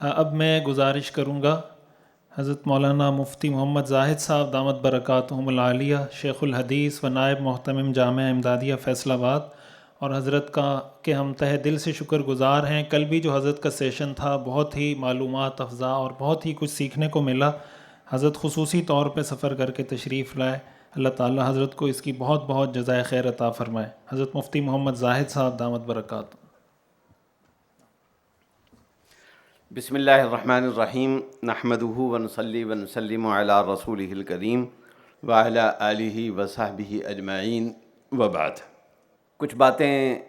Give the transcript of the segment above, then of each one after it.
اب میں گزارش کروں گا حضرت مولانا مفتی محمد زاہد صاحب دامت برکاتہم العالیہ، شیخ الحدیث و نائب محتمم جامعہ امدادیہ فیصل آباد، اور حضرت کا کہ ہم تہہ دل سے شکر گزار ہیں۔ کل بھی جو حضرت کا سیشن تھا بہت ہی معلومات افزا اور بہت ہی کچھ سیکھنے کو ملا۔ حضرت خصوصی طور پہ سفر کر کے تشریف لائے، اللہ تعالی حضرت کو اس کی بہت بہت جزائے خیر عطا فرمائے۔ حضرت مفتی محمد زاہد صاحب دامت برکاتہ۔ بسم اللہ الرحمن الرحیم، نحمدہ ونصلی ونسلم علی رسولہ الکریم وعلی آلہ وصحبہ اجمعین، وبعد۔ کچھ باتیں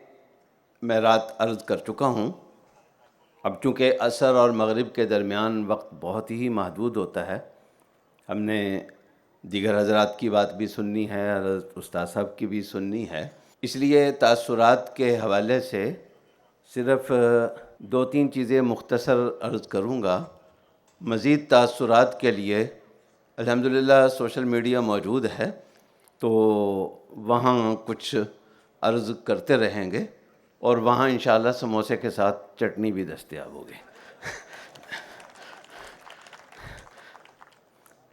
میں رات عرض کر چکا ہوں۔ اب چونکہ عصر اور مغرب کے درمیان وقت بہت ہی محدود ہوتا ہے، ہم نے دیگر حضرات کی بات بھی سننی ہے، حضرت استاد صاحب کی بھی سننی ہے، اس لیے تاثرات کے حوالے سے صرف دو تین چیزیں مختصر عرض کروں گا۔ مزید تاثرات کے لیے الحمدللہ سوشل میڈیا موجود ہے، تو وہاں کچھ عرض کرتے رہیں گے، اور وہاں انشاءاللہ سموسے کے ساتھ چٹنی بھی دستیاب ہوگی۔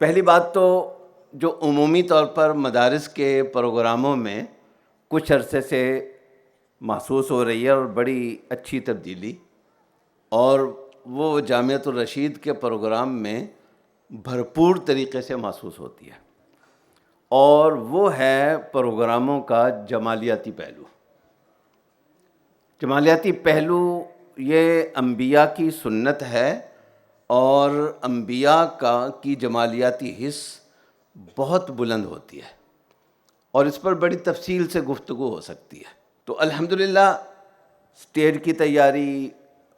پہلی بات تو جو عمومی طور پر مدارس کے پروگراموں میں کچھ عرصے سے محسوس ہو رہی ہے اور بڑی اچھی تبدیلی، اور وہ جامعۃ الرشید کے پروگرام میں بھرپور طریقے سے محسوس ہوتی ہے، اور وہ ہے پروگراموں کا جمالیاتی پہلو۔ جمالیاتی پہلو یہ انبیاء کی سنت ہے، اور انبیاء کی جمالیاتی حس بہت بلند ہوتی ہے، اور اس پر بڑی تفصیل سے گفتگو ہو سکتی ہے۔ تو الحمدللہ اسٹیج کی تیاری،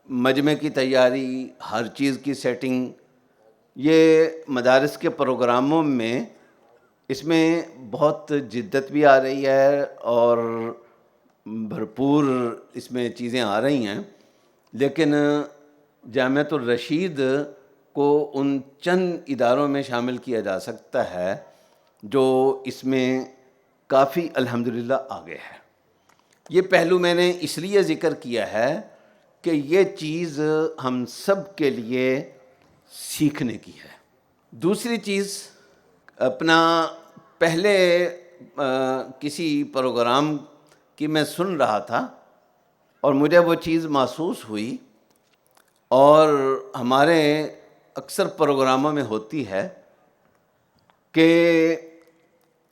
مجمع کی تیاری، ہر چیز کی سیٹنگ، یہ مدارس کے پروگراموں میں اس میں بہت جدت بھی آ رہی ہے، اور بھرپور اس میں چیزیں آ رہی ہیں، لیکن جامعۃ الرشید کو ان چند اداروں میں شامل کیا جا سکتا ہے جو اس میں کافی الحمدللہ آگے ہے۔ یہ پہلو میں نے اس لیے ذکر کیا ہے کہ یہ چیز ہم سب کے لیے سیکھنے کی ہے۔ دوسری چیز، اپنا پہلے کسی پروگرام کی میں سن رہا تھا، اور مجھے وہ چیز محسوس ہوئی، اور ہمارے اکثر پروگراموں میں ہوتی ہے کہ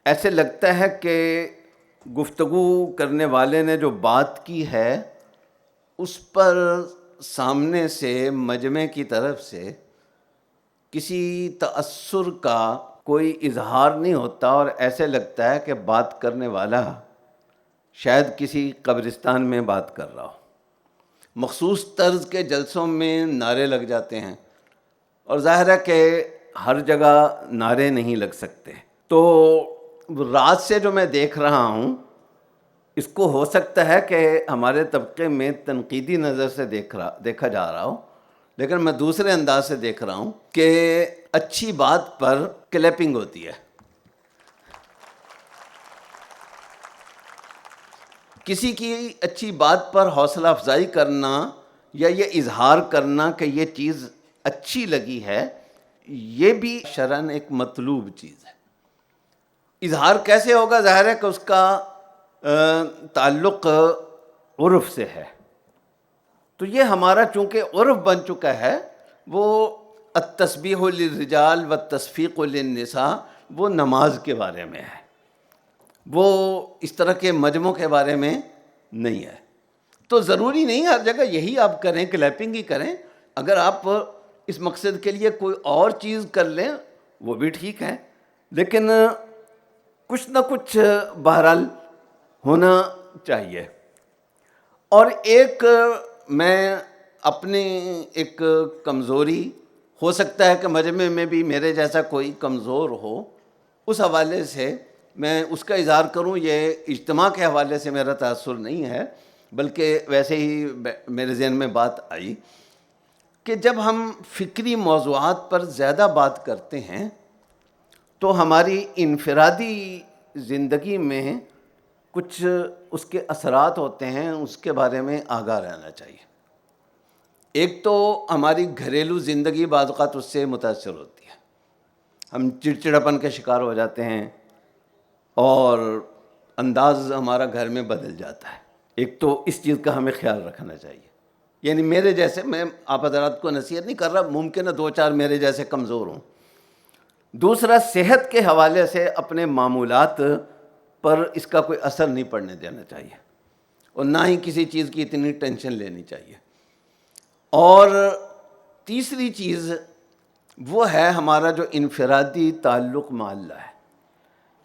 ایسے لگتا ہے کہ گفتگو کرنے والے نے جو بات کی ہے اس پر سامنے سے مجمع کی طرف سے کسی تأثر کا کوئی اظہار نہیں ہوتا، اور ایسے لگتا ہے کہ بات کرنے والا شاید کسی قبرستان میں بات کر رہا ہو۔ مخصوص طرز کے جلسوں میں نعرے لگ جاتے ہیں، اور ظاہر ہے کہ ہر جگہ نعرے نہیں لگ سکتے۔ تو رات سے جو میں دیکھ رہا ہوں، اس کو ہو سکتا ہے کہ ہمارے طبقے میں تنقیدی نظر سے دیکھا جا رہا ہو، لیکن میں دوسرے انداز سے دیکھ رہا ہوں کہ اچھی بات پر کلیپنگ ہوتی ہے۔ کسی کی اچھی بات پر حوصلہ افزائی کرنا، یا یہ اظہار کرنا کہ یہ چیز اچھی لگی ہے، یہ بھی شرعاً ایک مطلوب چیز ہے۔ اظہار کیسے ہوگا؟ ظاہر ہے کہ اس کا تعلق عرف سے ہے، تو یہ ہمارا چونکہ عرف بن چکا ہے، وہ التسبیح للرجال والتصفیق للنساء، وہ نماز کے بارے میں ہے، وہ اس طرح کے مجموع کے بارے میں نہیں ہے۔ تو ضروری نہیں ہر جگہ یہی آپ کریں، کلیپنگ ہی کریں۔ اگر آپ اس مقصد کے لیے کوئی اور چیز کر لیں وہ بھی ٹھیک ہے، لیکن کچھ نہ کچھ بہرحال ہونا چاہیے۔ اور ایک میں اپنی ایک کمزوری، ہو سکتا ہے کہ مجمع میں بھی میرے جیسا کوئی کمزور ہو، اس حوالے سے میں اس کا اظہار کروں۔ یہ اجتماع کے حوالے سے میرا تاثر نہیں ہے، بلکہ ویسے ہی میرے ذہن میں بات آئی کہ جب ہم فکری موضوعات پر زیادہ بات کرتے ہیں تو ہماری انفرادی زندگی میں کچھ اس کے اثرات ہوتے ہیں، اس کے بارے میں آگاہ رہنا چاہیے۔ ایک تو ہماری گھریلو زندگی بعض اوقات اس سے متاثر ہوتی ہے، ہم چڑچڑاپن کے شکار ہو جاتے ہیں اور انداز ہمارا گھر میں بدل جاتا ہے. ایک تو اس چیز کا ہمیں خیال رکھنا چاہیے. یعنی میرے جیسے، میں آپ حضرات کو نصیحت نہیں کر رہا، ممکن ہے 2-4 میرے جیسے کمزور ہوں. دوسرا، صحت کے حوالے سے اپنے معمولات پر اس کا کوئی اثر نہیں پڑنے دینا چاہیے، اور نہ ہی کسی چیز کی اتنی ٹینشن لینی چاہیے. اور تیسری چیز وہ ہے ہمارا جو انفرادی تعلق مع اللہ ہے.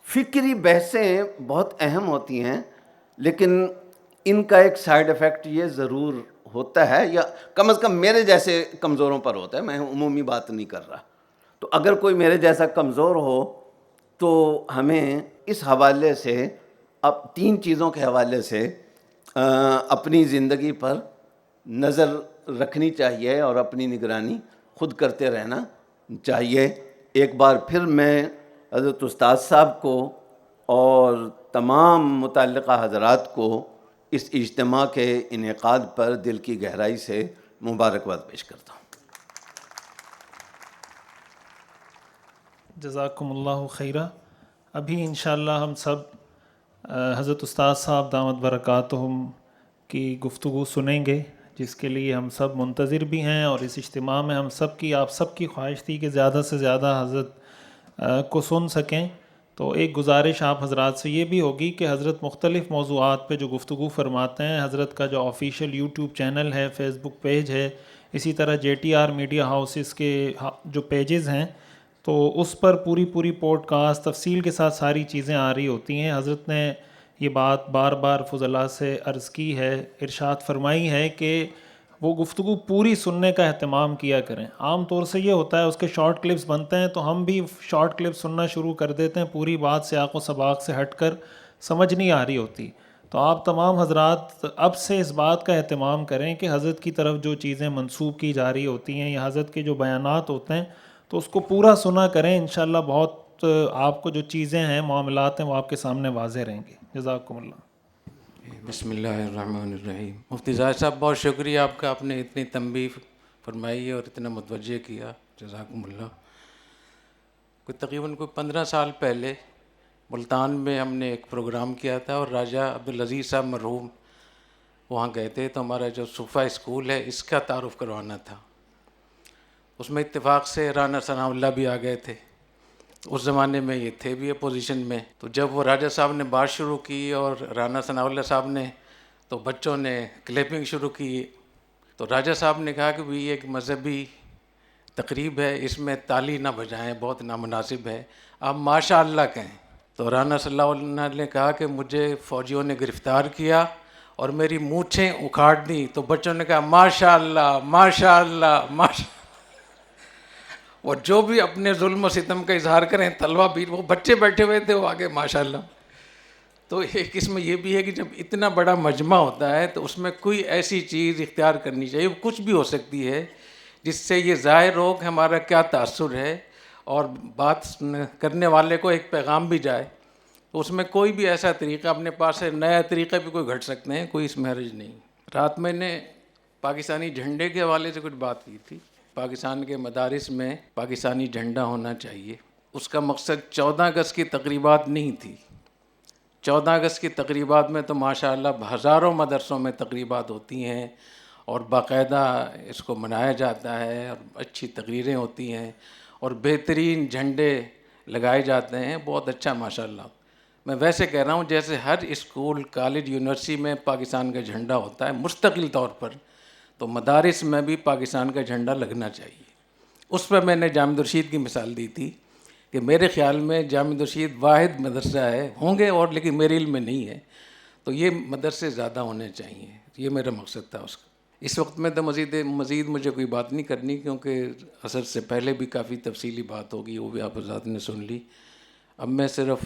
فکری بحثیں بہت اہم ہوتی ہیں، لیکن ان کا ایک سائیڈ ایفیکٹ یہ ضرور ہوتا ہے، یا کم از کم میرے جیسے کمزوروں پر ہوتا ہے، میں عمومی بات نہیں کر رہا. تو اگر کوئی میرے جیسا کمزور ہو تو ہمیں اس حوالے سے، اب 3 چیزوں کے حوالے سے اپنی زندگی پر نظر رکھنی چاہیے اور اپنی نگرانی خود کرتے رہنا چاہیے. ایک بار پھر میں حضرت استاد صاحب کو اور تمام متعلقہ حضرات کو اس اجتماع کے انعقاد پر دل کی گہرائی سے مبارکباد پیش کرتا ہوں. جزاکم اللہ خیرہ. ابھی انشاءاللہ ہم سب حضرت استاد صاحب دامت برکاتہم کی گفتگو سنیں گے، جس کے لیے ہم سب منتظر بھی ہیں، اور اس اجتماع میں ہم سب کی، آپ سب کی خواہش تھی کہ زیادہ سے زیادہ حضرت کو سن سکیں. تو ایک گزارش آپ حضرات سے یہ بھی ہوگی کہ حضرت مختلف موضوعات پہ جو گفتگو فرماتے ہیں، حضرت کا جو آفیشیل یوٹیوب چینل ہے، فیس بک پیج ہے، اسی طرح JTR میڈیا ہاؤسز کے جو پیجز ہیں، تو اس پر پوری پوڈ کاسٹ تفصیل کے ساتھ ساری چیزیں آ رہی ہوتی ہیں. حضرت نے یہ بات بار بار فضلاء سے عرض کی ہے، ارشاد فرمائی ہے کہ وہ گفتگو پوری سننے کا اہتمام کیا کریں. عام طور سے یہ ہوتا ہے اس کے شارٹ کلپس بنتے ہیں تو ہم بھی شارٹ کلپ سننا شروع کر دیتے ہیں، پوری بات سیاق و سباق سے ہٹ کر سمجھ نہیں آ رہی ہوتی. تو آپ تمام حضرات اب سے اس بات کا اہتمام کریں کہ حضرت کی طرف جو چیزیں منسوب کی جا رہی ہوتی ہیں یا حضرت کے جو بیانات ہوتے ہیں تو اس کو پورا سنا کریں. انشاءاللہ بہت آپ کو جو چیزیں ہیں، معاملات ہیں، وہ آپ کے سامنے واضح رہیں گے. جزاکم اللہ. بسم اللہ الرحمن الرحیم. مفتی زاہد صاحب بہت شکریہ آپ کا، آپ نے اتنی تنبیہ فرمائی اور اتنا متوجہ کیا، جزاکم اللہ. تقریباً 15 سال پہلے ملتان میں ہم نے ایک پروگرام کیا تھا، اور راجہ عبدالعزیز صاحب مرحوم وہاں گئے تھے. تو ہمارا جو صفہ اسکول ہے اس کا تعارف کروانا تھا. اس میں اتفاق سے رانا ثناء اللہ بھی آ گئے تھے. اس زمانے میں یہ تھے بھی اپوزیشن میں. تو جب وہ راجہ صاحب نے بات شروع کی اور رانا ثناء اللہ صاحب نے، تو بچوں نے کلیپنگ شروع کی. تو راجہ صاحب نے کہا کہ یہ ایک مذہبی تقریب ہے، اس میں تالی نہ بجائیں، بہت نامناسب ہے، آپ ماشاء اللہ کہیں. تو رانا صلی اللہ علیہ وسلم نے کہا کہ مجھے فوجیوں نے گرفتار کیا اور میری مونچھیں اکھاڑ دیں. تو بچوں نے کہا ماشاء اللہ ماشاء اللہ ماشاء. اور جو بھی اپنے ظلم و ستم کا اظہار کریں تلوہ بھی، وہ بچے بیٹھے ہوئے تھے وہ آگے ماشاء اللہ. تو ایک اس میں یہ بھی ہے کہ جب اتنا بڑا مجمع ہوتا ہے تو اس میں کوئی ایسی چیز اختیار کرنی چاہیے، کچھ بھی ہو سکتی ہے جس سے یہ ظاہر ہو کہ ہمارا کیا تاثر ہے، اور بات کرنے والے کو ایک پیغام بھی جائے. تو اس میں کوئی بھی ایسا طریقہ اپنے پاس ہے، نیا طریقہ بھی کوئی گھٹ سکتے ہیں، کوئی اس میں حرج نہیں. رات میں نے پاکستانی جھنڈے کے حوالے سے کچھ بات کی تھی. پاکستان کے مدارس میں پاکستانی جھنڈا ہونا چاہیے. اس کا مقصد 14 اگست کی تقریبات نہیں تھی. 14 اگست کی تقریبات میں تو ماشاءاللہ ہزاروں مدرسوں میں تقریبات ہوتی ہیں اور باقاعدہ اس کو منایا جاتا ہے، اور اچھی تقریریں ہوتی ہیں اور بہترین جھنڈے لگائے جاتے ہیں. بہت اچھا ماشاءاللہ. میں ویسے کہہ رہا ہوں جیسے ہر اسکول، کالج، یونیورسٹی میں پاکستان کا جھنڈا ہوتا ہے مستقل طور پر، تو مدارس میں بھی پاکستان کا جھنڈا لگنا چاہیے. اس پہ میں نے جامع الرشید کی مثال دی تھی کہ میرے خیال میں جامع الرشید واحد مدرسہ ہے، ہوں گے اور لیکن میرے علم میں نہیں ہے، تو یہ مدرسے زیادہ ہونے چاہیے. یہ میرا مقصد تھا اس کا. اس وقت میں تو مزید مجھے کوئی بات نہیں کرنی، کیونکہ عصر سے پہلے بھی کافی تفصیلی بات ہوگی، وہ بھی آپ حضرات نے سن لی. اب میں صرف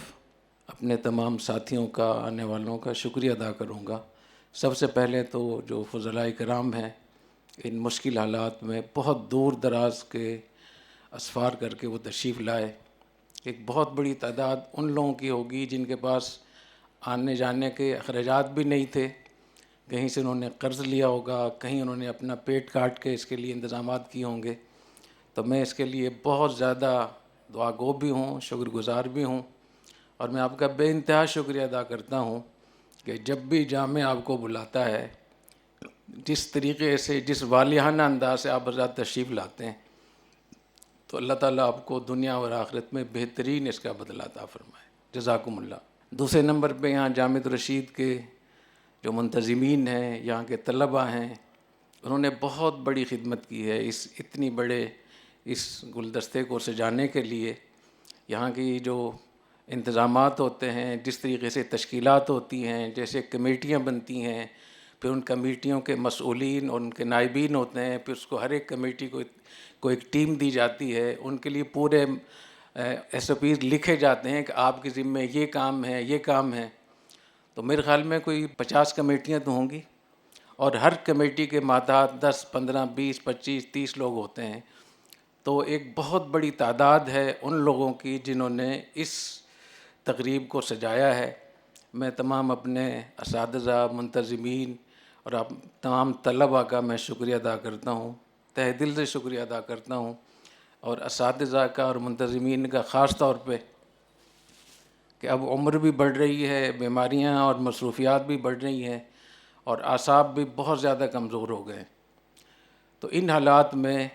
اپنے تمام ساتھیوں کا، آنے والوں کا شکریہ ادا کروں گا. سب سے پہلے تو جو فضلاء کرام ہیں، ان مشکل حالات میں بہت دور دراز کے اسفار کر کے وہ تشریف لائے. ایک بہت بڑی تعداد ان لوگوں کی ہوگی جن کے پاس آنے جانے کے اخراجات بھی نہیں تھے، کہیں سے انہوں نے قرض لیا ہوگا، کہیں انہوں نے اپنا پیٹ کاٹ کے اس کے لیے انتظامات کیے ہوں گے. تو میں اس کے لیے بہت زیادہ دعا گو بھی ہوں، شکر گزار بھی ہوں. اور میں آپ کا بے انتہا شکریہ ادا کرتا ہوں کہ جب بھی جامعہ آپ کو بلاتا ہے، جس طریقے سے، جس والیانہ انداز سے آپ حضرات تشریف لاتے ہیں، تو اللہ تعالیٰ آپ کو دنیا اور آخرت میں بہترین اس کا بدلہ عطا فرمائے. جزاکم اللہ. دوسرے نمبر پہ یہاں جامعۃ الرشید کے جو منتظمین ہیں، یہاں کے طلباء ہیں، انہوں نے بہت بڑی خدمت کی ہے اس اتنی بڑے اس گلدستے کو سجانے کے لیے. یہاں کی جو انتظامات ہوتے ہیں، جس طریقے سے تشکیلات ہوتی ہیں، جیسے کمیٹیاں بنتی ہیں، پھر ان کمیٹیوں کے مسئولین اور ان کے نائبین ہوتے ہیں، پھر اس کو ہر ایک کمیٹی کو ایک ٹیم دی جاتی ہے، ان کے لیے پورے ایس او پیز لکھے جاتے ہیں کہ آپ کے ذمے یہ کام ہے، یہ کام ہے. تو میرے خیال میں کوئی 50 کمیٹیاں تو ہوں گی، اور ہر کمیٹی کے ماتحت 10 15 20 25 30 لوگ ہوتے ہیں. تو ایک بہت بڑی تعداد ہے ان لوگوں کی جنہوں نے اس تقریب کو سجایا ہے. میں تمام اپنے اساتذہ، منتظمین اور تمام طلباء کا میں شکریہ ادا کرتا ہوں، تہ دل سے شکریہ ادا کرتا ہوں. اور اساتذہ کا اور منتظمین کا خاص طور پہ کہ اب عمر بھی بڑھ رہی ہے، بیماریاں اور مصروفیات بھی بڑھ رہی ہیں، اور اعصاب بھی بہت زیادہ کمزور ہو گئے. تو ان حالات میں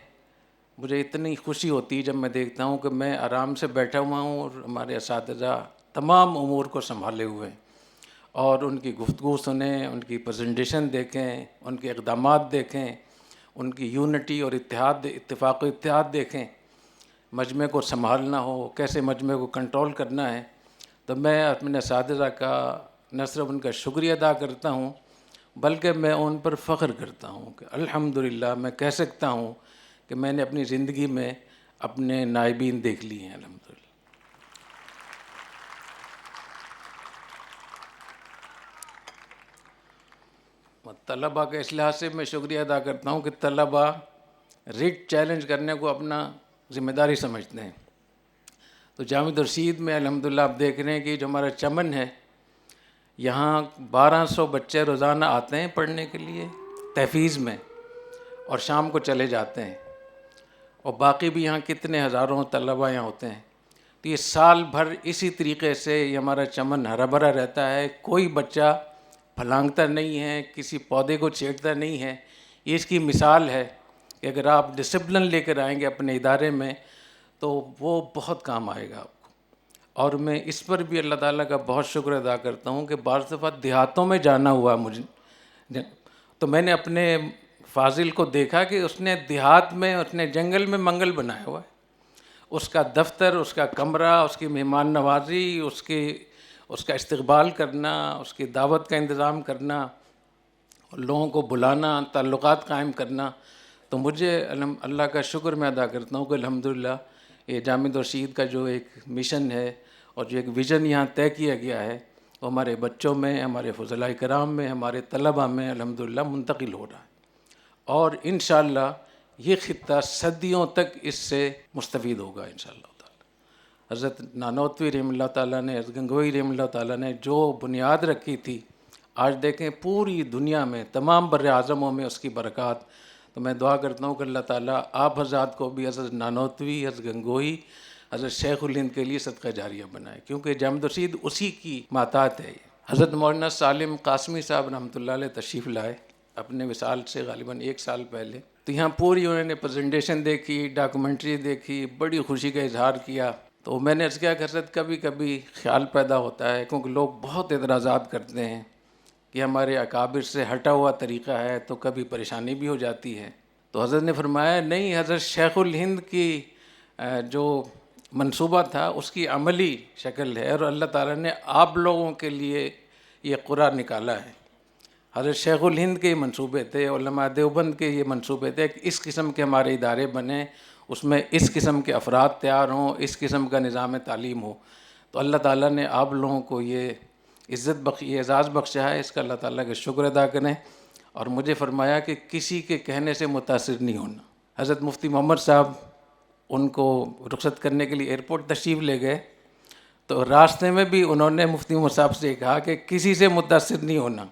مجھے اتنی خوشی ہوتی ہے جب میں دیکھتا ہوں کہ میں آرام سے بیٹھا ہوا ہوں اور ہمارے اساتذہ تمام امور کو سنبھالے ہوئے ہیں، اور ان کی گفتگو سنیں، ان کی پریزنٹیشن دیکھیں، ان کے اقدامات دیکھیں، ان کی یونٹی اور اتفاق و اتحاد دیکھیں. مجمع کو سنبھالنا ہو، کیسے مجمع کو کنٹرول کرنا ہے. تو میں اپنے اساتذہ کا نہ صرف ان کا شکریہ ادا کرتا ہوں، بلکہ میں ان پر فخر کرتا ہوں کہ الحمدللہ میں کہہ سکتا ہوں کہ میں نے اپنی زندگی میں اپنے نائبین دیکھ لیے ہیں الحمدللہ. طلباء کے اس لحاظ سے میں شکریہ ادا کرتا ہوں کہ طلباء ریٹ چیلنج کرنے کو اپنا ذمہ داری سمجھتے ہیں. تو جامعۃ الرشید میں الحمدللہ آپ دیکھ رہے ہیں کہ جو ہمارا چمن ہے، یہاں 1200 بچے روزانہ آتے ہیں پڑھنے کے لیے تحفیظ میں، اور شام کو چلے جاتے ہیں. اور باقی بھی یہاں کتنے ہزاروں طلباء یہاں ہوتے ہیں. تو یہ سال بھر اسی طریقے سے یہ ہمارا چمن ہرا بھرا رہتا ہے. کوئی بچہ پھلانگتا نہیں ہے، کسی پودے کو چھیڑتا نہیں ہے. یہ اس کی مثال ہے کہ اگر آپ ڈسپلن لے کر آئیں گے اپنے ادارے میں تو وہ بہت کام آئے گا آپ کو. اور میں اس پر بھی اللہ تعالیٰ کا بہت شکر ادا کرتا ہوں کہ بعض دفعہ دیہاتوں میں جانا ہوا مجھے، تو میں نے اپنے فاضل کو دیکھا کہ اس نے دیہات میں، اس نے جنگل میں منگل بنایا ہوا ہے. اس کا دفتر، اس کا کمرہ، اس کی مہمان نوازی، اس کا استقبال کرنا، اس کی دعوت کا انتظام کرنا، لوگوں کو بلانا، تعلقات قائم کرنا. تو مجھے اللہ کا شکر میں ادا کرتا ہوں کہ الحمدللہ یہ جامعۃ الرشید کا جو ایک مشن ہے اور جو ایک ویژن یہاں طے کیا گیا ہے، وہ ہمارے بچوں میں، ہمارے فضلاء کرام میں، ہمارے طلباء میں الحمدللہ منتقل ہو رہا ہے. اور انشاءاللہ یہ خطہ صدیوں تک اس سے مستفید ہوگا انشاءاللہ تعالی. حضرت نانوتوی رحمہ اللہ تعالیٰ نے، حضرت گنگوئی رحمہ اللہ تعالیٰ نے جو بنیاد رکھی تھی، آج دیکھیں پوری دنیا میں تمام بر اعظموں میں اس کی برکات. تو میں دعا کرتا ہوں کہ اللہ تعالیٰ آپ حضرات کو بھی حضرت نانوتوی، حضرت گنگوئی، حضرت شیخ الہند کے لیے صدقہ جاریہ بنائے، کیونکہ جامعۃ الرشید اسی کی ماتحت ہے. حضرت مولانا سالم قاسمی صاحب رحمۃ اللہ علیہ تشریف لائے اپنے وصال سے غالباً 1 سال پہلے. تو یہاں پوری انہوں نے پریزنٹیشن دیکھی، ڈاکومنٹری دیکھی، بڑی خوشی کا اظہار کیا. تو میں نے عرض کیا کہ حضرت کبھی کبھی خیال پیدا ہوتا ہے، کیونکہ لوگ بہت اعتراضات کرتے ہیں کہ ہمارے اکابر سے ہٹا ہوا طریقہ ہے، تو کبھی پریشانی بھی ہو جاتی ہے. تو حضرت نے فرمایا نہیں، حضرت شیخ الہند کی جو منصوبہ تھا اس کی عملی شکل ہے، اور اللہ تعالیٰ نے آپ لوگوں کے لیے یہ قرآن نکالا ہے. حضرت شیخ الہند کے یہ منصوبے تھے، علماء دیوبند کے یہ منصوبے تھے کہ اس قسم کے ہمارے ادارے بنیں، اس میں اس قسم کے افراد تیار ہوں، اس قسم کا نظام تعلیم ہو. تو اللہ تعالیٰ نے آپ لوگوں کو یہ عزت یہ اعزاز بخشا ہے، اس کا اللہ تعالیٰ کا شکر ادا کریں. اور مجھے فرمایا کہ کسی کے کہنے سے متاثر نہیں ہونا. حضرت مفتی محمد صاحب ان کو رخصت کرنے کے لیے ایئرپورٹ تشریف لے گئے، تو راستے میں بھی انہوں نے مفتی محمد صاحب سے کہا کہ کسی سے متاثر نہیں ہونا،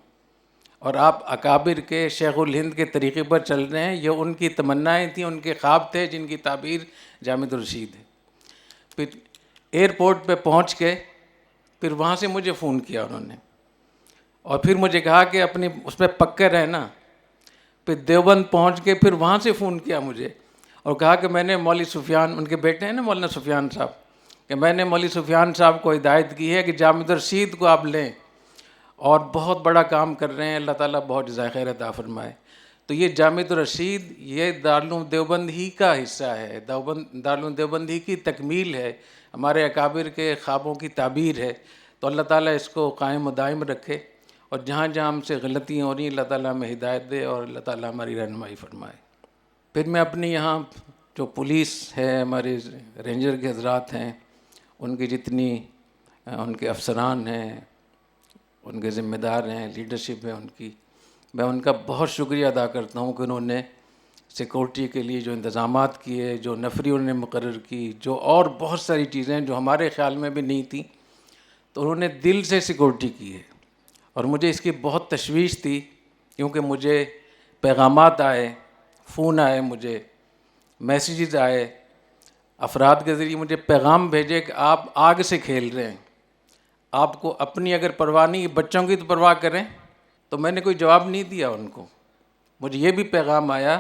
اور آپ اکابر کے شیخ الہند کے طریقے پر چل رہے ہیں. یہ ان کی تمنائیں تھیں, ان کے خواب تھے جن کی تعبیر جامد الرشید ہے. پھر ایئرپورٹ پہ پہنچ کے پھر وہاں سے مجھے فون کیا انہوں نے, اور پھر مجھے کہا کہ اپنی اس پہ پکے رہنا. پھر دیوبند پہنچ کے پھر وہاں سے فون کیا مجھے اور کہا کہ میں نے مولوی سفیان, ان کے بیٹے ہیں نا مولانا سفیان صاحب, کہ میں نے مولوی سفیان صاحب کو ہدایت کی ہے کہ جامد الرشید کو آپ لیں, اور بہت بڑا کام کر رہے ہیں, اللہ تعالیٰ بہت جزائے خیر عطا فرمائے. تو یہ جامد الرشید یہ دارالعلوم دیوبند ہی کا حصہ ہے, دارالعلوم دیوبند ہی کی تکمیل ہے, ہمارے اکابر کے خوابوں کی تعبیر ہے. تو اللہ تعالیٰ اس کو قائم و دائم رکھے, اور جہاں جہاں ہم سے غلطیاں ہو رہی ہیں اللہ تعالیٰ ہمیں ہدایت دے اور اللہ تعالیٰ ہماری رہنمائی فرمائے. پھر میں اپنی یہاں جو پولیس ہے, ہمارے رینجر کے حضرات ہیں, ان کی جتنی ان کے افسران ہیں, ان کے ذمہ دار ہیں, لیڈرشپ ہے ان کی, میں ان کا بہت شکریہ ادا کرتا ہوں کہ انہوں نے سیکورٹی کے لیے جو انتظامات کیے, جو نفری انہوں نے مقرر کی, جو اور بہت ساری چیزیں جو ہمارے خیال میں بھی نہیں تھیں, تو انہوں نے دل سے سیکورٹی کی ہے. اور مجھے اس کی بہت تشویش تھی, کیونکہ مجھے پیغامات آئے, فون آئے, مجھے میسیجز آئے, افراد کے ذریعے مجھے پیغام بھیجے کہ آپ آگ سے کھیل رہے ہیں, آپ کو اپنی اگر پرواہ نہیں, بچوں کی تو پرواہ کریں. تو میں نے کوئی جواب نہیں دیا ان کو. مجھے یہ بھی پیغام آیا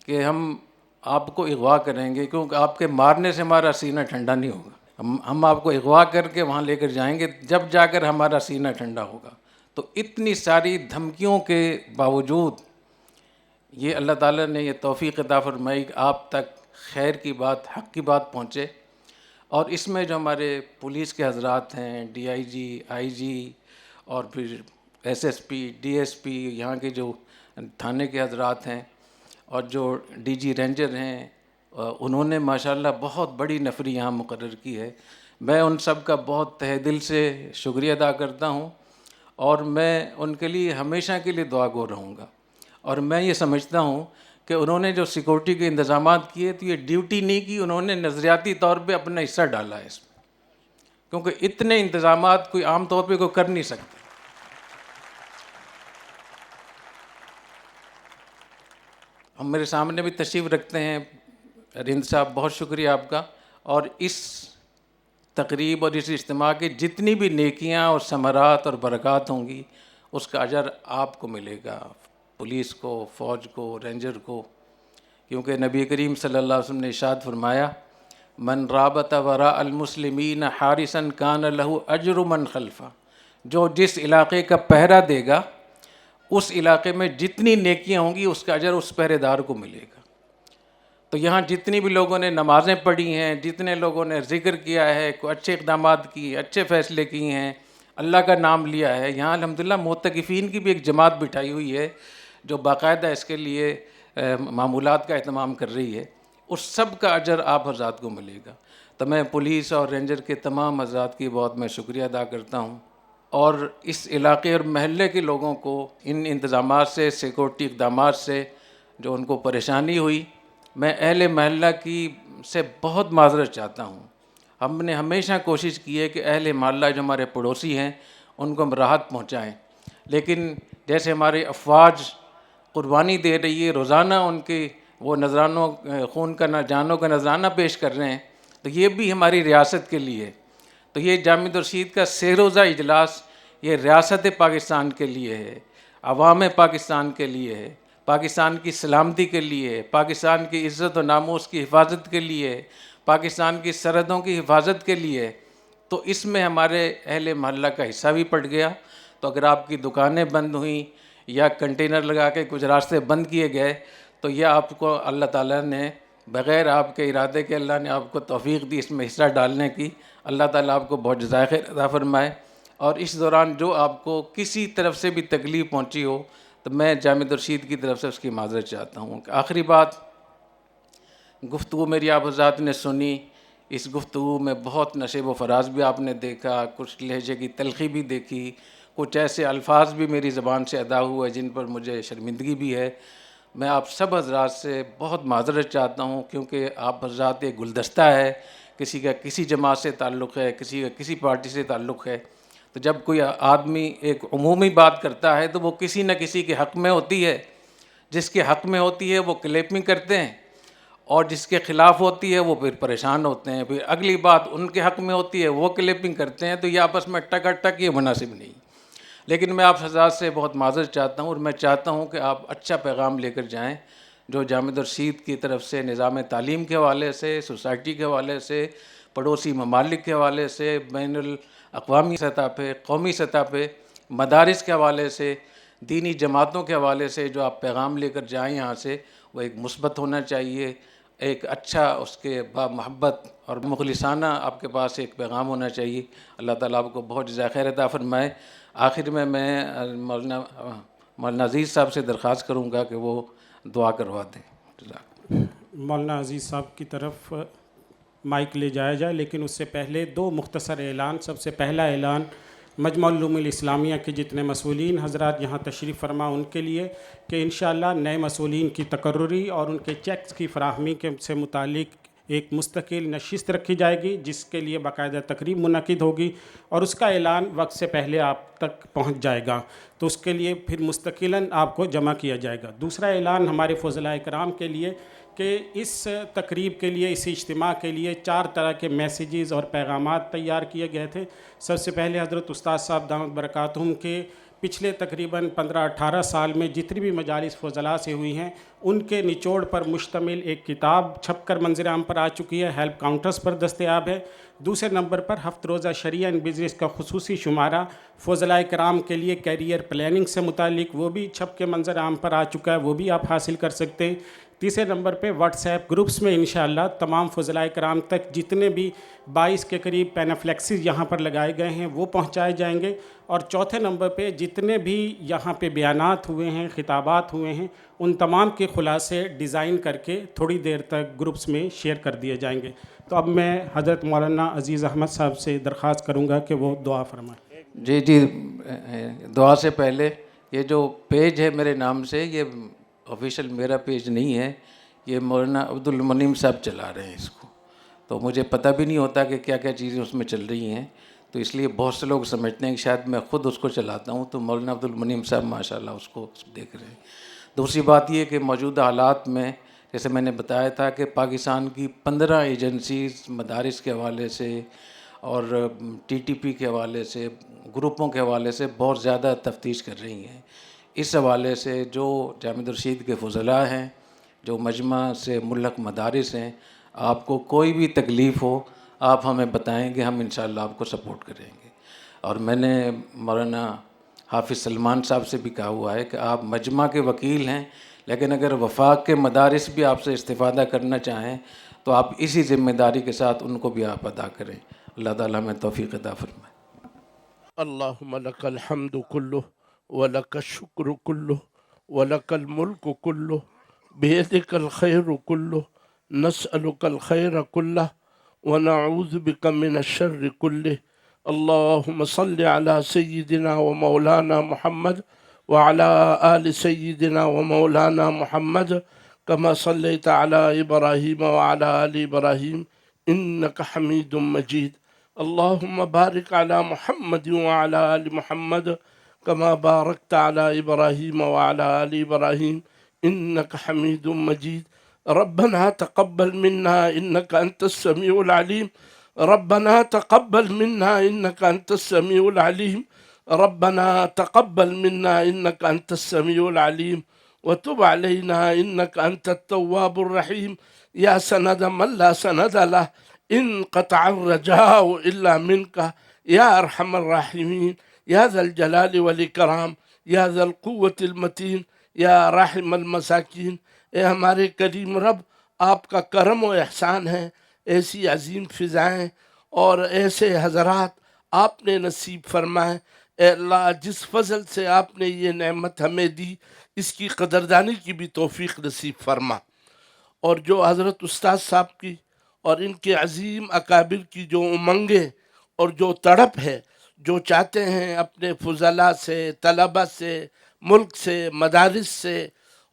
کہ ہم آپ کو اغوا کریں گے, کیونکہ آپ کے مارنے سے ہمارا سینہ ٹھنڈا نہیں ہوگا, ہم آپ کو اغوا کر کے وہاں لے کر جائیں گے, جب جا کر ہمارا سینہ ٹھنڈا ہوگا. تو اتنی ساری دھمکیوں کے باوجود یہ اللہ تعالیٰ نے یہ توفیق عطا فرمائی کہ آپ تک خیر کی بات, حق کی بات پہنچے. اور اس میں جو ہمارے پولیس کے حضرات ہیں, ڈی آئی جی, آئی جی, اور پھر S S P, D S P, یہاں کے جو تھانے کے حضرات ہیں, اور جو ڈی جی رینجر ہیں, انہوں نے ماشاءاللہ بہت بڑی نفری یہاں مقرر کی ہے. میں ان سب کا بہت تہ دل سے شکریہ ادا کرتا ہوں, اور میں ان کے لیے ہمیشہ کے لیے دعا گو رہوں گا. اور میں یہ سمجھتا ہوں کہ انہوں نے جو سیکورٹی کے انتظامات کیے تو یہ ڈیوٹی نہیں کی, انہوں نے نظریاتی طور پہ اپنا حصہ ڈالا ہے اس میں, کیونکہ اتنے انتظامات کوئی عام طور پہ کوئی کر نہیں سکتا. ہم میرے سامنے بھی تشریف رکھتے ہیں رند صاحب, بہت شکریہ آپ کا. اور اس تقریب اور اس اجتماع کی جتنی بھی نیکیاں اور ثمرات اور برکات ہوں گی, اس کا اجر آپ کو ملے گا, پولیس کو, فوج کو, رینجر کو. کیونکہ نبی کریم صلی اللہ علیہ وسلم نے ارشاد فرمایا, من رابط وراء المسلمین حارسا کان لہ اجر من خلفہ, جو جس علاقے کا پہرا دے گا اس علاقے میں جتنی نیکیاں ہوں گی اس کا اجر اس پہرے دار کو ملے گا. تو یہاں جتنی بھی لوگوں نے نمازیں پڑھی ہیں, جتنے لوگوں نے ذکر کیا ہے, کوئی اچھے اقدامات کیے, اچھے فیصلے کیے ہیں, اللہ کا نام لیا ہے, یہاں الحمدللہ معتکفین کی بھی ایک جماعت بٹھائی ہوئی ہے جو باقاعدہ اس کے لیے معمولات کا اہتمام کر رہی ہے, اس سب کا اجر آپ حضرات کو ملے گا. تو میں پولیس اور رینجر کے تمام حضرات کی بہت میں شکریہ ادا کرتا ہوں, اور اس علاقے اور محلے کے لوگوں کو ان انتظامات سے, سیکورٹی اقدامات سے جو ان کو پریشانی ہوئی, میں اہل محلہ کی سے بہت معذرت چاہتا ہوں. ہم نے ہمیشہ کوشش کی ہے کہ اہل محلہ جو ہمارے پڑوسی ہیں ان کو ہم راحت پہنچائیں, لیکن جیسے ہماری افواج قربانی دے رہی ہے, روزانہ ان کے وہ نذرانوں خون کا جانوں کا نذرانہ پیش کر رہے ہیں, تو یہ بھی ہماری ریاست کے لیے. تو یہ جامد الرشید کا 3 روزہ اجلاس یہ ریاست پاکستان کے لیے ہے, عوام پاکستان کے لیے ہے, پاکستان کی سلامتی کے لیے ہے, پاکستان کی عزت و ناموس کی حفاظت کے لیے ہے, پاکستان کی سرحدوں کی حفاظت کے لیے. تو اس میں ہمارے اہل محلہ کا حصہ بھی پڑ گیا. تو اگر آپ کی دکانیں بند ہوئیں یا کنٹینر لگا کے کچھ راستے بند کیے گئے, تو یہ آپ کو اللہ تعالیٰ نے بغیر آپ کے ارادے کے اللہ نے آپ کو توفیق دی اس میں حصہ ڈالنے کی. اللہ تعالیٰ آپ کو بہت جزائے خیر عطا فرمائے. اور اس دوران جو آپ کو کسی طرف سے بھی تکلیف پہنچی ہو تو میں جامد الرشید کی طرف سے اس کی معذرت چاہتا ہوں. آخری بات, گفتگو میری آپ حضرات نے سنی, اس گفتگو میں بہت نشیب و فراز بھی آپ نے دیکھا, کچھ لہجے کی تلخی بھی دیکھی, کچھ ایسے الفاظ بھی میری زبان سے ادا ہوئے جن پر مجھے شرمندگی بھی ہے. میں آپ سب حضرات سے بہت معذرت چاہتا ہوں, کیونکہ آپ حضرات ایک گلدستہ ہے, کسی کا کسی جماعت سے تعلق ہے, کسی کا کسی پارٹی سے تعلق ہے. تو جب کوئی آدمی ایک عمومی بات کرتا ہے تو وہ کسی نہ کسی کے حق میں ہوتی ہے، جس کے حق میں ہوتی ہے وہ کلیپنگ کرتے ہیں، اور جس کے خلاف ہوتی ہے وہ پھر پریشان ہوتے ہیں، پھر اگلی بات ان کے حق میں ہوتی ہے وہ کلیپنگ کرتے ہیں، تو یہ آپس میں ٹکا ٹک یہ مناسب نہیں۔ لیکن میں آپ حضرات سے بہت معذرت چاہتا ہوں، اور میں چاہتا ہوں کہ آپ اچھا پیغام لے کر جائیں جو جامعہ الرشید کی طرف سے نظام تعلیم کے حوالے سے، سوسائٹی کے حوالے سے، پڑوسی ممالک کے حوالے سے، بین الاقوامی سطح پہ، قومی سطح پہ، مدارس کے حوالے سے، دینی جماعتوں کے حوالے سے جو آپ پیغام لے کر جائیں یہاں سے، وہ ایک مثبت ہونا چاہیے، ایک اچھا اس کے با محبت اور مخلصانہ آپ کے پاس ایک پیغام ہونا چاہیے۔ اللہ تعالیٰ آپ کو بہت جزائے خیر عطا فرمائے۔ آخر میں مولانا عزیز صاحب سے درخواست کروں گا کہ وہ دعا کروا دیں۔ مولانا عزیز صاحب کی طرف مائک لے جایا جائے، لیکن اس سے پہلے دو مختصر اعلان۔ سب سے پہلا اعلان مجمع العلوم الاسلامیہ کے جتنے مسئولین حضرات یہاں تشریف فرما ان کے لیے کہ انشاءاللہ نئے مسئولین کی تقرری اور ان کے چیکس کی فراہمی کے سے متعلق ایک مستقل نشست رکھی جائے گی، جس کے لیے باقاعدہ تقریب منعقد ہوگی، اور اس کا اعلان وقت سے پہلے آپ تک پہنچ جائے گا، تو اس کے لیے پھر مستقلاً آپ کو جمع کیا جائے گا۔ دوسرا اعلان ہمارے فضلاء کرام کے لیے کہ اس تقریب کے لیے، اس اجتماع کے لیے 4 طرح کے میسیجز اور پیغامات تیار کیے گئے تھے۔ سب سے پہلے حضرت استاد صاحب دامت برکاتہم کے پچھلے تقریباً 15-18 سال میں جتنی بھی مجالس فضلاء سے ہوئی ہیں، ان کے نچوڑ پر مشتمل ایک کتاب چھپ کر منظر عام پر آ چکی ہے، ہیلپ کاؤنٹرز پر دستیاب ہے۔ دوسرے نمبر پر ہفت روزہ شریعہ ان بزنس کا خصوصی شمارہ فضلاء کرام کے لیے کیریئر پلاننگ سے متعلق، وہ بھی چھپ کے منظر عام پر آ چکا ہے، وہ بھی آپ حاصل کر سکتے ہیں۔ تیسرے نمبر پہ واٹس ایپ گروپس میں انشاءاللہ تمام فضلاء کرام تک جتنے بھی 22 کے قریب پینافلیکسز یہاں پر لگائے گئے ہیں وہ پہنچائے جائیں گے۔ اور چوتھے نمبر پہ جتنے بھی یہاں پہ بیانات ہوئے ہیں، خطابات ہوئے ہیں، ان تمام کے خلاصے ڈیزائن کر کے تھوڑی دیر تک گروپس میں شیئر کر دیے جائیں گے۔ تو اب میں حضرت مولانا عزیز احمد صاحب سے درخواست کروں گا کہ وہ دعا فرمائیں۔ جی دعا سے پہلے یہ جو پیج ہے میرے نام سے، یہ آفیشیل میرا پیج نہیں ہے، یہ مولانا عبد المنعم صاحب چلا رہے ہیں اس کو، تو مجھے پتہ بھی نہیں ہوتا کہ کیا کیا چیزیں اس میں چل رہی ہیں، تو اس لیے بہت سے لوگ سمجھتے ہیں کہ شاید میں خود اس کو چلاتا ہوں، تو مولانا عبد المنعم صاحب ماشاءاللہ اس کو دیکھ رہے ہیں۔ دوسری بات یہ کہ موجودہ حالات میں جیسے میں نے بتایا تھا کہ پاکستان کی 15 ایجنسیز مدارس کے حوالے سے اور ٹی ٹی پی کے حوالے سے، گروپوں کے حوالے سے بہت زیادہ تفتیش کر رہی ہیں۔ اس حوالے سے جو جامعہ الرشید کے فضلاء ہیں، جو مجمع سے ملحق مدارس ہیں، آپ کو کوئی بھی تکلیف ہو آپ ہمیں بتائیں گے، ہم انشاءاللہ آپ کو سپورٹ کریں گے۔ اور میں نے مولانا حافظ سلمان صاحب سے بھی کہا ہوا ہے کہ آپ مجمع کے وکیل ہیں، لیکن اگر وفاق کے مدارس بھی آپ سے استفادہ کرنا چاہیں تو آپ اسی ذمہ داری کے ساتھ ان کو بھی آپ ادا کریں۔ اللہ تعالیٰ ہمیں توفیق عطا فرمائے۔ اللهم لك الحمد كله ولك الشكر كله ولك الملك كله بيدك الخير كله نسألك الخير كله ونعوذ بك من الشر كله اللهم صل على سيدنا ومولانا محمد وعلى آل سيدنا ومولانا محمد كما صليت على إبراهيم وعلى آل إبراهيم إنك حميد مجيد اللهم بارك على محمد وعلى آل محمد كما باركت على إبراهيم وعلى آل إبراهيم إنك حميد مجيد ربنا تقبل منا إنك أنت السميع العليم ربنا تقبل منا إنك أنت السميع العليم ربنا تقبل منا إنك أنت السميع العليم وتب علينا إنك أنت التواب الرحيم يا سند من لا سند له إن قطع الرجاء إلا منك يا أرحم الراحمين يا ذا الجلال والإكرام يا ذا القوة المتين یا رحم المساکین۔ اے ہمارے کریم رب، آپ کا کرم و احسان ہے، ایسی عظیم فضائیں اور ایسے حضرات آپ نے نصیب فرمائے۔ اے اللہ، جس فضل سے آپ نے یہ نعمت ہمیں دی، اس کی قدردانی کی بھی توفیق نصیب فرما، اور جو حضرت استاد صاحب کی اور ان کے عظیم اکابر کی جو امنگیں اور جو تڑپ ہے، جو چاہتے ہیں اپنے فضلاء سے، طلبہ سے، ملک سے، مدارس سے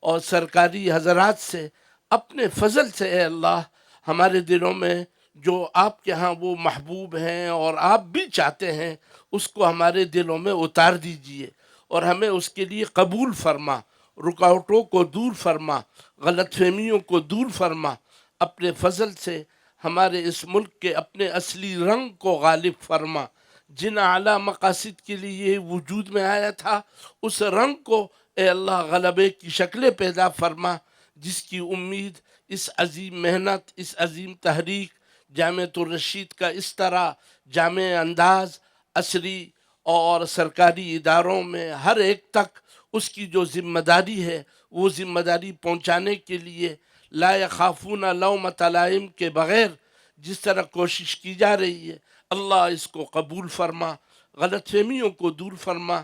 اور سرکاری حضرات سے اپنے فضل سے اے اللہ ہمارے دلوں میں جو آپ کے ہاں وہ محبوب ہیں اور آپ بھی چاہتے ہیں، اس کو ہمارے دلوں میں اتار دیجئے اور ہمیں اس کے لیے قبول فرما، رکاوٹوں کو دور فرما، غلط فہمیوں کو دور فرما، اپنے فضل سے ہمارے اس ملک کے اپنے اصلی رنگ کو غالب فرما۔ جن اعلیٰ مقاصد کے لیے یہ وجود میں آیا تھا، اس رنگ کو اے اللہ غلبے کی شکلیں پیدا فرما، جس کی امید اس عظیم محنت، اس عظیم تحریک جامعۃ الرشید کا اس طرح جامع انداز عصری اور سرکاری اداروں میں ہر ایک تک اس کی جو ذمہ داری ہے، وہ ذمہ داری پہنچانے کے لیے لا یخافون لومۃ لائم کے بغیر جس طرح کوشش کی جا رہی ہے، اللہ اس کو قبول فرما، غلط فہمیوں کو دور فرما،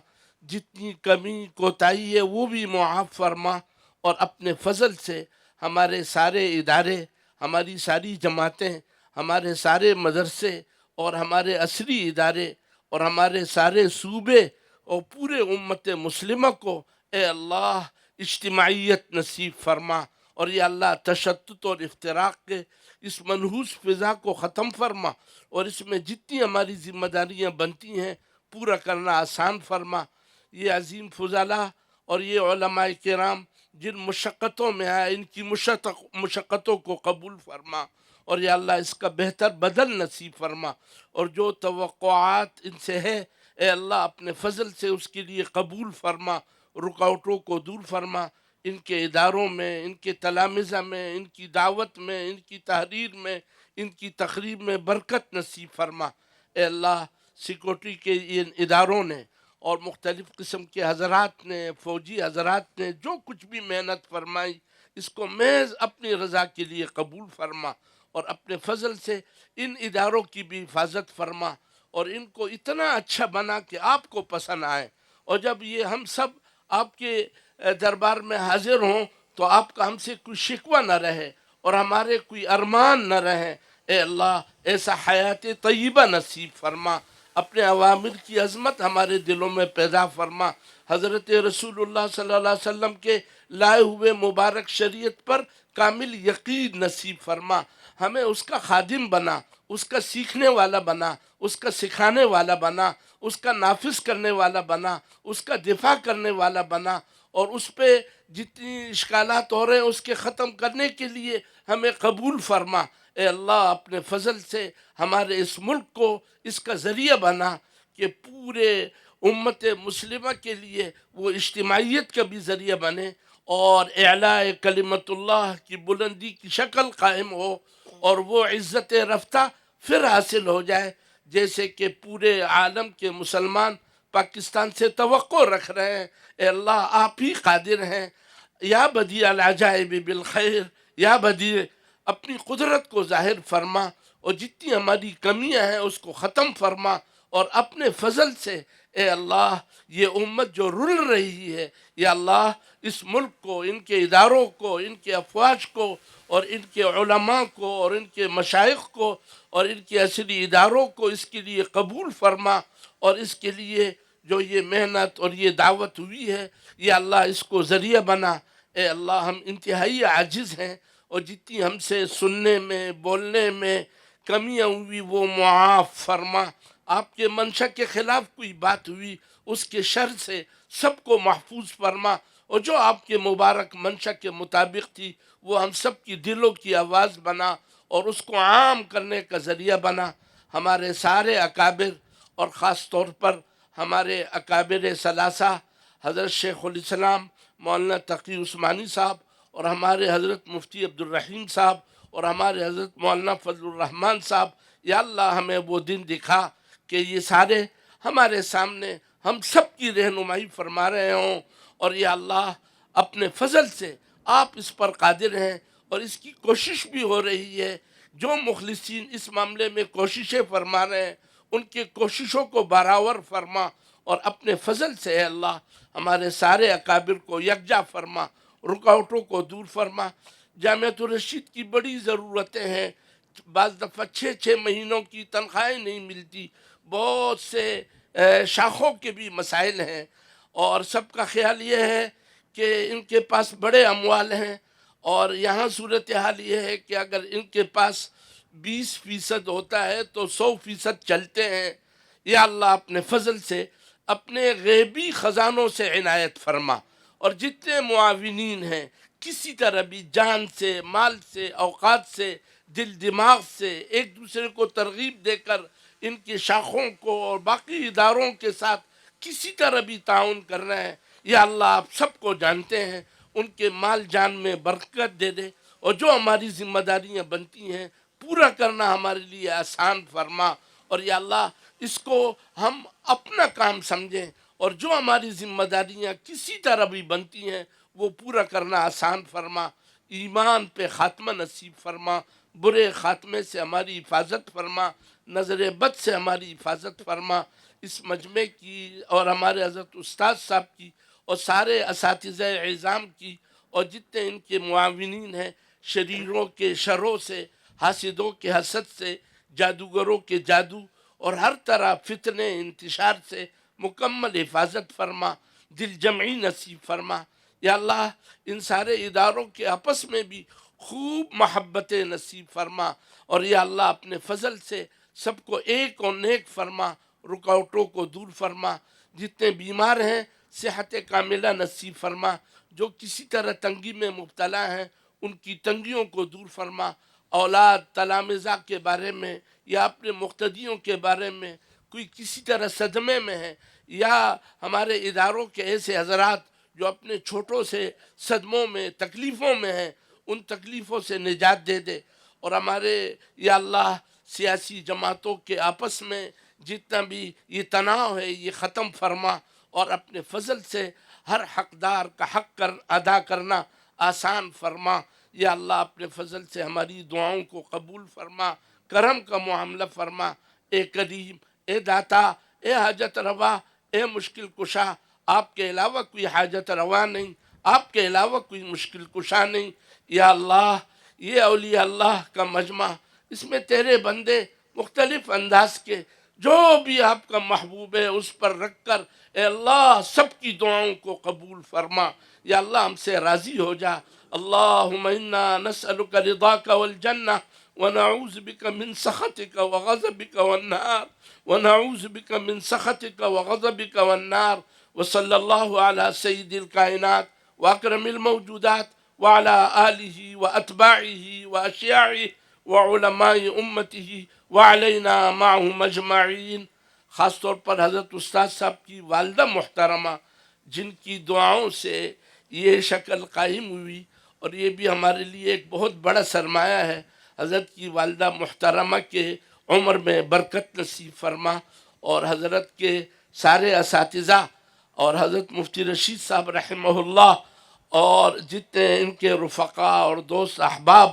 جتنی کمی کوتاہی ہے وہ بھی معاف فرما، اور اپنے فضل سے ہمارے سارے ادارے، ہماری ساری جماعتیں، ہمارے سارے مدرسے اور ہمارے عصری ادارے اور ہمارے سارے صوبے اور پورے امت مسلمہ کو اے اللہ اجتماعیت نصیب فرما، اور یا اللہ تشتت اور افتراق کے اس منحوس فضا کو ختم فرما، اور اس میں جتنی ہماری ذمہ داریاں بنتی ہیں پورا کرنا آسان فرما۔ یہ عظیم فضلاء اور یہ علماء کرام جن مشقتوں میں آئے، ان کی مشقتوں کو قبول فرما، اور یا اللہ اس کا بہتر بدل نصیب فرما، اور جو توقعات ان سے ہے اے اللہ اپنے فضل سے اس کے لیے قبول فرما، رکاوٹوں کو دور فرما، ان کے اداروں میں، ان کے تلامذہ میں، ان کی دعوت میں، ان کی تحریر میں، ان کی تقریب میں برکت نصیب فرما۔ اے اللہ سیکورٹی کے ان اداروں نے اور مختلف قسم کے حضرات نے، فوجی حضرات نے جو کچھ بھی محنت فرمائی، اس کو محض اپنی رضا کے لیے قبول فرما، اور اپنے فضل سے ان اداروں کی بھی حفاظت فرما، اور ان کو اتنا اچھا بنا کہ آپ کو پسند آئے، اور جب یہ ہم سب آپ کے دربار میں حاضر ہوں تو آپ کا ہم سے کوئی شکوہ نہ رہے اور ہمارے کوئی ارمان نہ رہے۔ اے اللہ ایسا حیات طیبہ نصیب فرما، اپنے اوامر کی عظمت ہمارے دلوں میں پیدا فرما، حضرت رسول اللہ صلی اللہ علیہ وسلم کے لائے ہوئے مبارک شریعت پر کامل یقین نصیب فرما، ہمیں اس کا خادم بنا، اس کا سیکھنے والا بنا، اس کا سکھانے والا بنا، اس کا نافذ کرنے والا بنا، اس کا دفاع کرنے والا بنا، اور اس پہ جتنی اشکالات ہو رہے ہیں اس کے ختم کرنے کے لیے ہمیں قبول فرما۔ اے اللہ اپنے فضل سے ہمارے اس ملک کو اس کا ذریعہ بنا کہ پورے امت مسلمہ کے لیے وہ اجتماعیت کا بھی ذریعہ بنے، اور اعلاء کلمت اللہ کی بلندی کی شکل قائم ہو، اور وہ عزت رفتہ پھر حاصل ہو جائے جیسے کہ پورے عالم کے مسلمان پاکستان سے توقع رکھ رہے ہیں۔ اے اللہ آپ ہی قادر ہیں، یا بدیع العجائب بالخیر، یا بدیع اپنی قدرت کو ظاہر فرما، اور جتنی ہماری کمیاں ہیں اس کو ختم فرما، اور اپنے فضل سے اے اللہ یہ امت جو رل رہی ہے، یا اللہ اس ملک کو، ان کے اداروں کو، ان کے افواج کو، اور ان کے علماء کو، اور ان کے مشائخ کو، اور ان کے عصری اداروں کو اس کے لیے قبول فرما، اور اس کے لیے جو یہ محنت اور یہ دعوت ہوئی ہے یا اللہ اس کو ذریعہ بنا۔ اے اللہ ہم انتہائی عاجز ہیں، اور جتنی ہم سے سننے میں، بولنے میں کمیاں ہوئی وہ معاف فرما، آپ کے منشا کے خلاف کوئی بات ہوئی اس کے شر سے سب کو محفوظ فرما، اور جو آپ کے مبارک منشا کے مطابق تھی وہ ہم سب کی دلوں کی آواز بنا اور اس کو عام کرنے کا ذریعہ بنا۔ ہمارے سارے اکابر اور خاص طور پر ہمارے اکابر ثلاثہ حضرت شیخ الاسلام مولانا تقی عثمانی صاحب، اور ہمارے حضرت مفتی عبدالرحیم صاحب، اور ہمارے حضرت مولانا فضل الرحمن صاحب، یا اللہ ہمیں وہ دن دکھا کہ یہ سارے ہمارے سامنے ہم سب کی رہنمائی فرما رہے ہوں، اور یا اللہ اپنے فضل سے آپ اس پر قادر ہیں، اور اس کی کوشش بھی ہو رہی ہے۔ جو مخلصین اس معاملے میں کوششیں فرما رہے ہیں ان کے کوششوں کو برابر فرما، اور اپنے فضل سے اے اللہ ہمارے سارے اکابر کو یکجا فرما، رکاوٹوں کو دور فرما۔ جامعۃ الرشید کی بڑی ضرورتیں ہیں، بعض دفعہ 6 مہینوں کی تنخواہیں نہیں ملتی، بہت سے شاخوں کے بھی مسائل ہیں، اور سب کا خیال یہ ہے کہ ان کے پاس بڑے اموال ہیں، اور یہاں صورتحال یہ ہے کہ اگر ان کے پاس 20% ہوتا ہے تو 100% چلتے ہیں. یا اللہ اپنے فضل سے اپنے غیبی خزانوں سے عنایت فرما، اور جتنے معاونین ہیں کسی طرح بھی جان سے، مال سے، اوقات سے، دل دماغ سے ایک دوسرے کو ترغیب دے کر ان کی شاخوں کو اور باقی اداروں کے ساتھ کسی طرح بھی تعاون کر رہے ہیں، یا اللہ آپ سب کو جانتے ہیں، ان کے مال جان میں برکت دے دے، اور جو ہماری ذمہ داریاں بنتی ہیں پورا کرنا ہمارے لیے آسان فرما. اور یا اللہ اس کو ہم اپنا کام سمجھیں، اور جو ہماری ذمہ داریاں کسی طرح بھی بنتی ہیں وہ پورا کرنا آسان فرما. ایمان پہ خاتمہ نصیب فرما، برے خاتمے سے ہماری حفاظت فرما، نظر بد سے ہماری حفاظت فرما. اس مجمع کی اور ہمارے حضرت استاد صاحب کی اور سارے اساتذہ اعظام کی اور جتنے ان کے معاونین ہیں، شریروں کے شروں سے، حاسدوں کے حسد سے، جادوگروں کے جادو اور ہر طرح فتنے انتشار سے مکمل حفاظت فرما، دل جمعی نصیب فرما. یا اللہ ان سارے اداروں کے آپس میں بھی خوب محبت نصیب فرما، اور یا اللہ اپنے فضل سے سب کو ایک اور نیک فرما، رکاوٹوں کو دور فرما. جتنے بیمار ہیں صحت کاملہ نصیب فرما، جو کسی طرح تنگی میں مبتلا ہیں ان کی تنگیوں کو دور فرما. اولاد تلامذہ کے بارے میں یا اپنے مقتدیوں کے بارے میں کوئی کسی طرح صدمے میں ہے، یا ہمارے اداروں کے ایسے حضرات جو اپنے چھوٹوں سے صدموں میں تکلیفوں میں ہیں، ان تکلیفوں سے نجات دے دے. اور ہمارے یا اللہ سیاسی جماعتوں کے آپس میں جتنا بھی یہ تناؤ ہے یہ ختم فرما، اور اپنے فضل سے ہر حقدار کا حق ادا کرنا آسان فرما. یا اللہ اپنے فضل سے ہماری دعاؤں کو قبول فرما، کرم کا معاملہ فرما. اے کریم، اے داتا، اے حاجت روا، اے مشکل کشا، آپ کے علاوہ کوئی حاجت روا نہیں، آپ کے علاوہ کوئی مشکل کشا نہیں. یا اللہ یہ اولیاء اللہ کا مجمع، اس میں تیرے بندے مختلف انداز کے جو بھی آپ کا محبوب ہے اس پر رکھ کر اے اللہ سب کی دعاؤں کو قبول فرما. یا اللہ ہم سے راضی ہو جا. اللہم انا نسألک رضاک والجنہ ونعوذ بک من سخطک وغضبک والنار، ونعوذ بک من سخطک وغضبک والنار. وصلی اللہ علی سید الکائنات واکرم الموجودات وعلى آلہ واتباعہ واشیاعہ وعلماء امتہ وعلینا معہم اجمعین. خاص طور پر حضرت استاد صاحب کی والدہ محترمہ جن کی دعاؤں سے یہ شکل قائم ہوئی، اور یہ بھی ہمارے لیے ایک بہت بڑا سرمایہ ہے. حضرت کی والدہ محترمہ کے عمر میں برکت نصیب فرما، اور حضرت کے سارے اساتذہ اور حضرت مفتی رشید صاحب رحمہ اللہ اور جتنے ان کے رفقا اور دوست احباب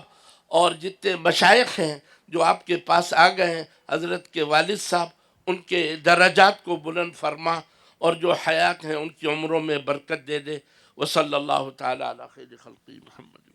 اور جتنے مشائخ ہیں جو آپ کے پاس آ گئے ہیں، حضرت کے والد صاحب ان کے درجات کو بلند فرما، اور جو حیات ہیں ان کی عمروں میں برکت دے دے. وصلی اللہ تعالی علی خیر خلقی محمد.